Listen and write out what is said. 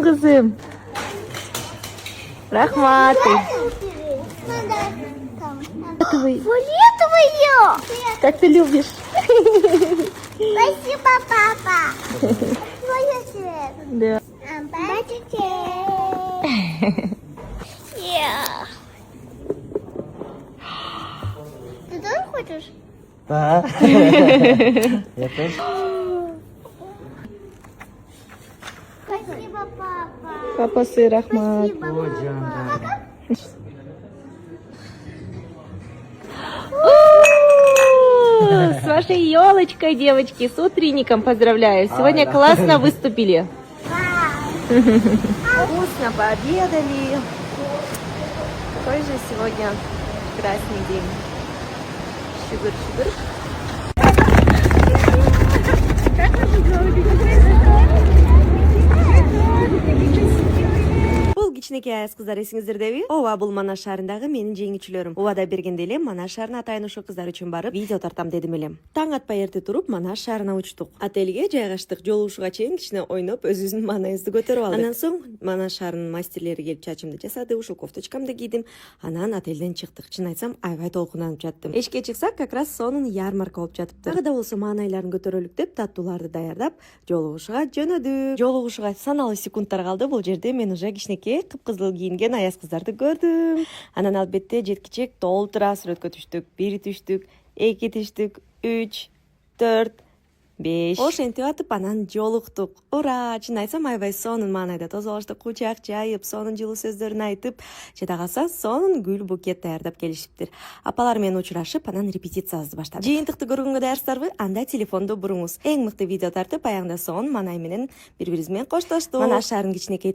kızım. Rahmat. Фиолетовую. Как ты любишь. Спасибо, папа. Твой цвет. Да. Бачите? Ты тоже хочешь? Да. Я тоже. Спасибо, папа. Папасы Рахмат. Спасибо, Ой, папа. Джан, С вашей елочкой, девочки, с утренником поздравляю. Сегодня да. классно выступили. Вау. Вкусно пообедали. Какой же сегодня прекрасный день. Шугар. Бул кичинекей аяз кыздар эсиңиздердеби? Ооба, бул Манас шаарындагы менин жеңүүчүлөрүм. Убада бергенде эле Манас шаарына атайын ошол кыздар үчүн барып видео тартам дедим элем. Таң атпай эрте туруп Манас шаарына учтук. Отелге жайгаштык. Жолугушууга чейин кичине ойноп, өзүбүздүн маанайыбызды көтөрүп алдык. Андан соң Манас шаарынын мастерлери келип чачымды жасады, ушул кофточкамды кийдим. Анан отелден чыктык. Чын айтсам, аябай толкунанып жаттым. Эшикке чыксак, как раз сонун ярмарка болуп жатыптыр. Дагы да болсо маанайларын көтөрөлүк деп таттууларды даярдап, жолугушууга жөнөдүк. Жолугушууга саналуу секундтар калды. Бул жерде мен уже кичинекей кыпкызыл кийинген аяз кыздарды көрдүм. Анан албетте жеткичек толтура сүрөткө түштүк. 1 түштүк, 2 түштүк, 3, 4, 5. Ошентип атып анан жолуктук. Ура! Чын айтсам, аябай сонун маанайда тозолоштук, кучак жайып, сонун жылуу сөздөрүн айтып, жада калса сонун гүл букет даярдап келишиптир. Апалар менен учурашып, анан репетициябызды баштадык. Жыйынтыкты көргөнгө даярсыздарбы? Анда телефонду буруңуз. Эң мыкты видео тартып, аягында сонун маанай менен бири-бирибиз менен коштоштук. Манас шаарынын кичинекей